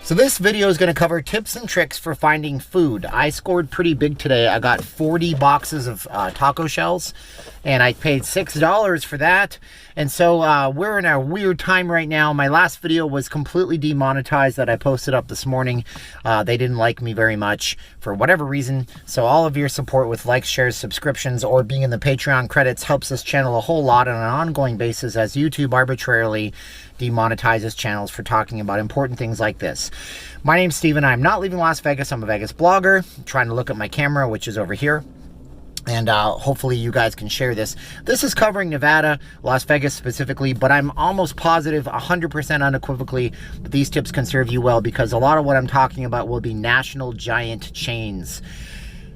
So this video is going to cover tips and tricks for finding food. I scored pretty big today. I got 40 boxes of taco shells, and I paid $6 for that. And so we're in a weird time right now. My last video was completely demonetized that I posted up this morning. They didn't like me very much for whatever reason. So all of your support with likes, shares, subscriptions, or being in the Patreon credits helps this channel a whole lot on an ongoing basis as YouTube arbitrarily demonetizes channels for talking about important things like this. My name's Steven. I'm not leaving Las Vegas. I'm a Vegas blogger. I'm trying to look at my camera, which is over here. And hopefully you guys can share this. This is covering Nevada, Las Vegas specifically, but I'm almost positive, 100% unequivocally, that these tips can serve you well because a lot of what I'm talking about will be national giant chains.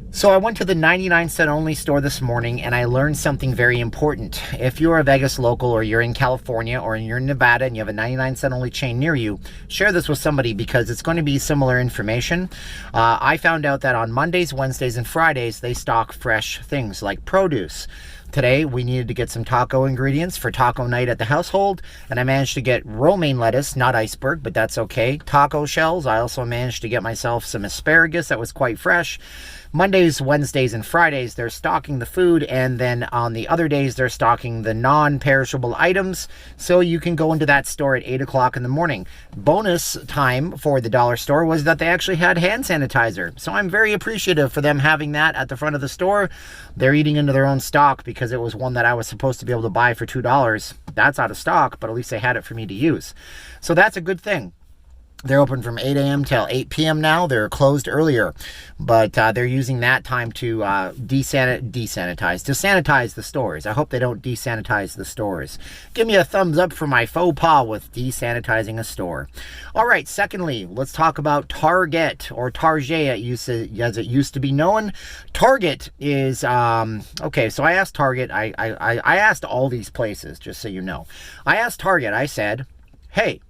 So I went to the 99-cent only store this morning and I learned something very important. If you're a Vegas local or you're in California or you're in Nevada and you have a 99-cent only chain near you, share this with somebody because it's going to be similar information. I found out that on Mondays, Wednesdays, and Fridays, they stock fresh things like produce. Today, we needed to get some taco ingredients for taco night at the household, and I managed to get romaine lettuce, not iceberg, but that's okay. Taco shells. I also managed to get myself some asparagus that was quite fresh. Mondays, Wednesdays, and Fridays, they're stocking the food, and then on the other days, they're stocking the non-perishable items, so you can go into that store at 8 o'clock in the morning. Bonus time for the dollar store was that they actually had hand sanitizer, so I'm very appreciative for them having that at the front of the store. They're eating into their own stock because it was one that I was supposed to be able to buy for $2. That's out of stock, but at least they had it for me to use. So that's a good thing. They're open from 8 a.m. till 8 p.m. now. They're closed earlier, but they're using that time to sanitize the stores. I hope they don't desanitize the stores. Give me a thumbs up for my faux pas with desanitizing a store. All right, secondly, let's talk about Target, or Target as it used to be known. Target is, okay, so I asked Target, I asked all these places, just so you know. I asked Target, I said, hey,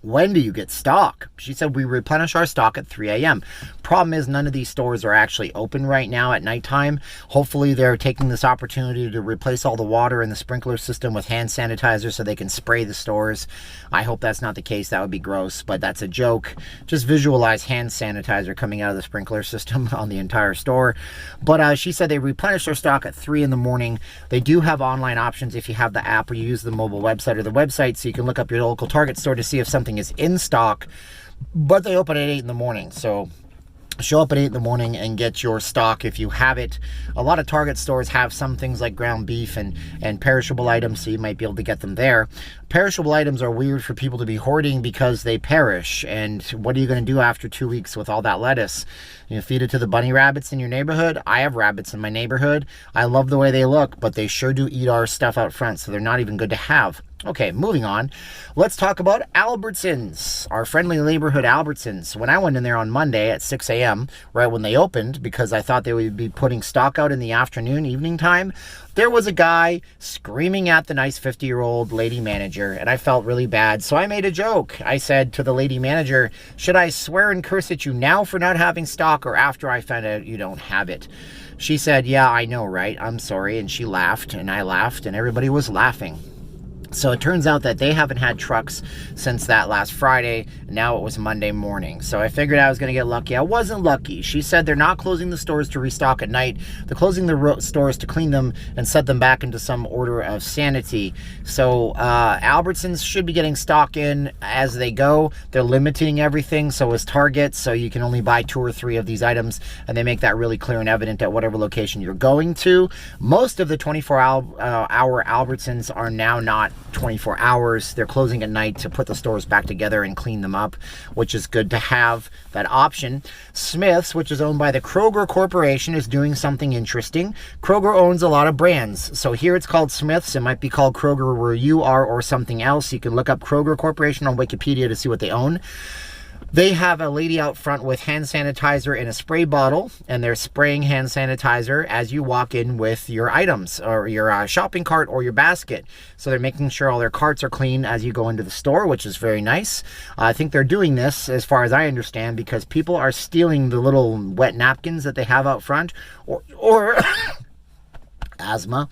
when do you get stock? She said, we replenish our stock at 3 a.m. Problem is, none of these stores are actually open right now at nighttime. Hopefully, they're taking this opportunity to replace all the water in the sprinkler system with hand sanitizer so they can spray the stores. I hope that's not the case. That would be gross, but that's a joke. Just visualize hand sanitizer coming out of the sprinkler system on the entire store. But she said they replenish their stock at 3 in the morning. They do have online options if you have the app or you use the mobile website or the website, so you can look up your local Target store to see if something is in stock, but they open at 8 in the morning, so show up at 8 in the morning and get your stock if you have it. A lot of Target stores have some things like ground beef and perishable items, so you might be able to get them there. Perishable items are weird for people to be hoarding because they perish, and what are you going to do after 2 weeks with all that lettuce? You feed it to the bunny rabbits in your neighborhood? I have rabbits in my neighborhood. I love the way they look, but they sure do eat our stuff out front, so they're not even good to have. Okay, moving on. Let's talk about Albertsons, our friendly neighborhood Albertsons. When I went in there on Monday at 6 a.m., right when they opened, because I thought they would be putting stock out in the afternoon, evening time, there was a guy screaming at the nice 50-year-old lady manager, and I felt really bad, so I made a joke. I said to the lady manager, should I swear and curse at you now for not having stock or after I find out you don't have it? She said, yeah, I know, right? I'm sorry, and she laughed, and I laughed, and everybody was laughing. So it turns out that they haven't had trucks since that last Friday. Now it was Monday morning. So I figured I was going to get lucky. I wasn't lucky. She said they're not closing the stores to restock at night. They're closing the stores to clean them and set them back into some order of sanity. So Albertsons should be getting stock in as they go. They're limiting everything. So is Target. So you can only buy 2 or 3 of these items. And they make that really clear and evident at whatever location you're going to. Most of the 24-hour Albertsons are now not 24 hours. They're closing at night to put the stores back together and clean them up, which is good to have that option. Smith's, which is owned by the Kroger Corporation, is doing something interesting. Kroger owns a lot of brands. So here it's called Smith's. It might be called Kroger where you are or something else. You can look up Kroger Corporation on Wikipedia to see what they own. They have a lady out front with hand sanitizer in a spray bottle, and they're spraying hand sanitizer as you walk in with your items or your shopping cart or your basket. So they're making sure all their carts are clean as you go into the store, which is very nice. I think they're doing this, as far as I understand, because people are stealing the little wet napkins that they have out front or asthma,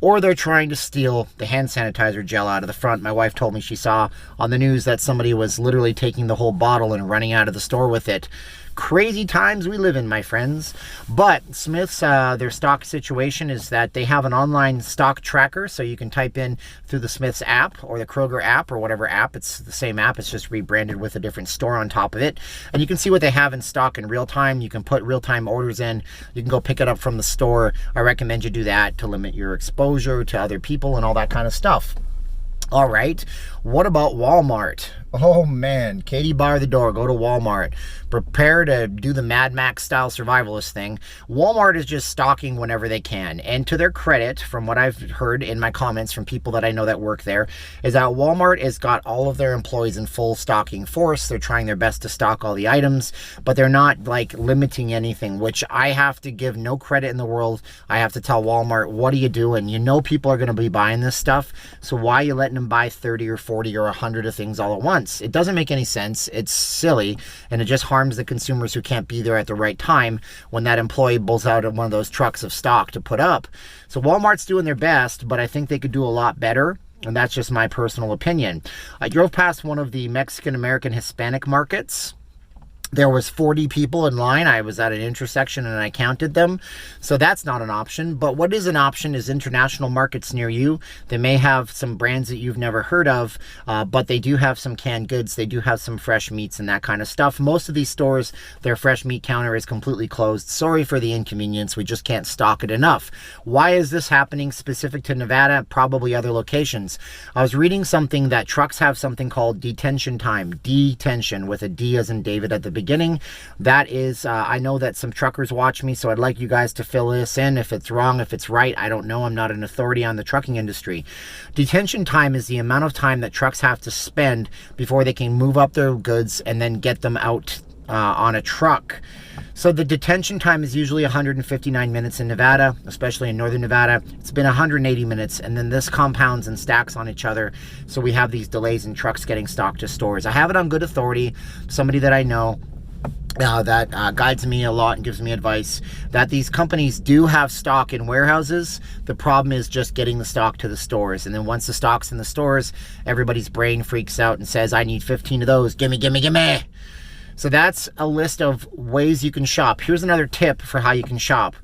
or they're trying to steal the hand sanitizer gel out of the front. My wife told me she saw on the news that somebody was literally taking the whole bottle and running out of the store with it. Crazy times we live in, my friends. But Smith's, their stock situation is that they have an online stock tracker, so you can type in through the Smith's app or the Kroger app or whatever app. It's the same app, it's just rebranded with a different store on top of it. And you can see what they have in stock in real time. You can put real-time orders in. You can go pick it up from the store. I recommend you do that to limit your exposure to other people and all that kind of stuff. All right, what about Walmart? Oh man, Katie bar the door, go to Walmart. Prepare to do the Mad Max style survivalist thing. Walmart is just stocking whenever they can. And to their credit, from what I've heard in my comments from people that I know that work there, is that Walmart has got all of their employees in full stocking force. They're trying their best to stock all the items, but they're not like limiting anything, which I have to give no credit in the world. I have to tell Walmart, what are you doing? You know people are going to be buying this stuff, so why are you letting them buy 30 or 40 or 100 of things all at once? It doesn't make any sense. It's silly, and it just harms the consumers who can't be there at the right time when that employee pulls out one of those trucks of stock to put up. So Walmart's doing their best, but I think they could do a lot better. And that's just my personal opinion. I drove past one of the Mexican-American Hispanic markets. There was 40 people in line. I was at an intersection and I counted them. So that's not an option. But what is an option is international markets near you. They may have some brands that you've never heard of, but they do have some canned goods. They do have some fresh meats and that kind of stuff. Most of these stores, their fresh meat counter is completely closed. Sorry for the inconvenience. We just can't stock it enough. Why is this happening specific to Nevada? Probably other locations. I was reading something that trucks have something called detention time. Detention with a D as in David at the beginning. That is, I know that some truckers watch me, so I'd like you guys to fill this in. If it's wrong, if it's right, I don't know. I'm not an authority on the trucking industry. Detention time is the amount of time that trucks have to spend before they can move up their goods and then get them out on a truck. So the detention time is usually 159 minutes in Nevada, especially in northern Nevada. It's been 180 minutes, and then this compounds and stacks on each other. So we have these delays in trucks getting stocked to stores. I have it on good authority, somebody that I know that guides me a lot and gives me advice, that these companies do have stock in warehouses. The problem is just getting the stock to the stores. And then once the stock's in the stores, everybody's brain freaks out and says, I need 15 of those. Gimme, gimme, gimme. So that's a list of ways you can shop. Here's another tip for how you can shop.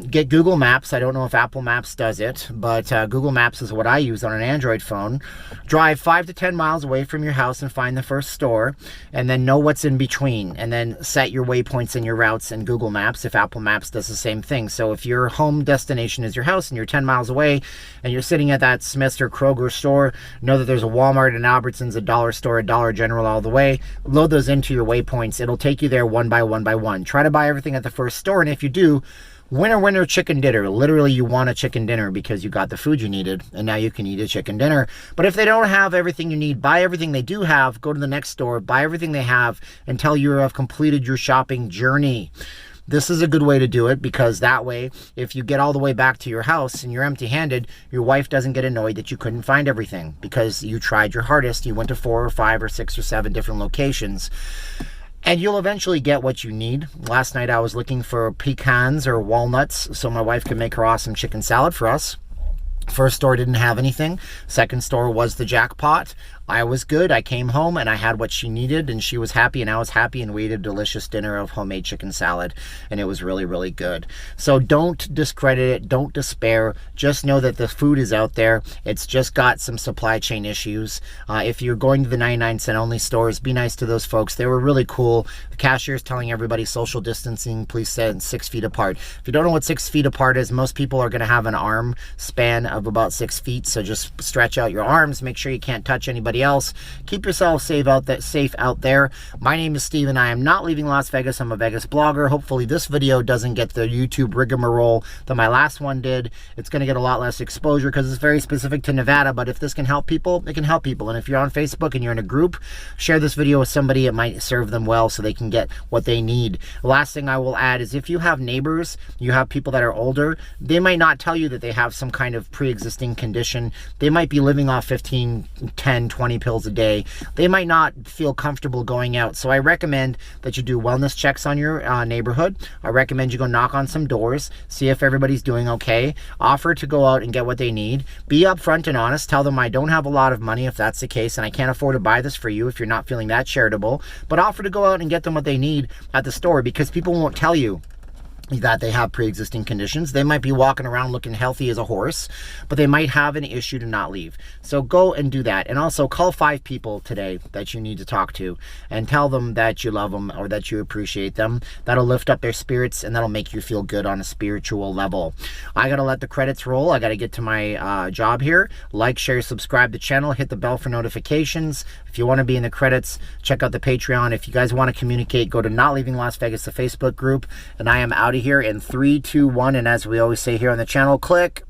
Get Google Maps. I don't know if Apple Maps does it, but Google Maps is what I use on an Android phone. Drive 5 to 10 miles away from your house and find the first store, and then know what's in between, and then set your waypoints and your routes in Google Maps if Apple Maps does the same thing. So if your home destination is your house and you're 10 miles away and you're sitting at that Smith's or Kroger store, know that there's a Walmart, an Albertsons, a dollar store, a Dollar General all the way. Load those into your waypoints. It'll take you there one by one by one. Try to buy everything at the first store, and if you do, winner, winner, chicken dinner. Literally, you want a chicken dinner because you got the food you needed, and now you can eat a chicken dinner. But if they don't have everything you need, buy everything they do have, go to the next store, buy everything they have until you have completed your shopping journey. This is a good way to do it, because that way, if you get all the way back to your house and you're empty-handed, your wife doesn't get annoyed that you couldn't find everything because you tried your hardest. You went to 4 or 5 or 6 or 7 different locations. And you'll eventually get what you need. Last night I was looking for pecans or walnuts so my wife could make her awesome chicken salad for us. First store didn't have anything. Second store was the jackpot. I was good. I came home and I had what she needed, and she was happy and I was happy, and we ate a delicious dinner of homemade chicken salad, and it was really, really good. So don't discredit it. Don't despair. Just know that the food is out there. It's just got some supply chain issues. If you're going to the 99-cent only stores, be nice to those folks. They were really cool. The cashier's telling everybody social distancing, please stand 6 feet apart. If you don't know what 6 feet apart is, most people are going to have an arm span of about 6 feet. So just stretch out your arms. Make sure you can't touch anybody else. Keep yourself safe out there. My name is Steven. I am not leaving Las Vegas. I'm a Vegas blogger. Hopefully this video doesn't get the YouTube rigmarole that my last one did. It's going to get a lot less exposure because it's very specific to Nevada, but if this can help people, it can help people. And if you're on Facebook and you're in a group, share this video with somebody. It might serve them well so they can get what they need. The last thing I will add is, if you have neighbors, you have people that are older, they might not tell you that they have some kind of pre-existing condition. They might be living off 15, 10, 20 20 pills a day, they might not feel comfortable going out. So I recommend that you do wellness checks on your neighborhood. I recommend you go knock on some doors, see if everybody's doing okay, offer to go out and get what they need. Be upfront and honest. Tell them I don't have a lot of money if that's the case, and I can't afford to buy this for you if you're not feeling that charitable, but offer to go out and get them what they need at the store, because people won't tell you that they have pre-existing conditions. They might be walking around looking healthy as a horse, but they might have an issue to not leave. So go and do that. And also call 5 people today that you need to talk to and tell them that you love them or that you appreciate them. That'll lift up their spirits and that'll make you feel good on a spiritual level. I gotta let the credits roll. I gotta get to my job here. Like, share, subscribe to the channel, hit the bell for notifications. If you want to be in the credits, check out the Patreon. If you guys want to communicate, go to Not Leaving Las Vegas, the Facebook group. And I am out of here in 3, 2, 1. And as we always say here on the channel, click.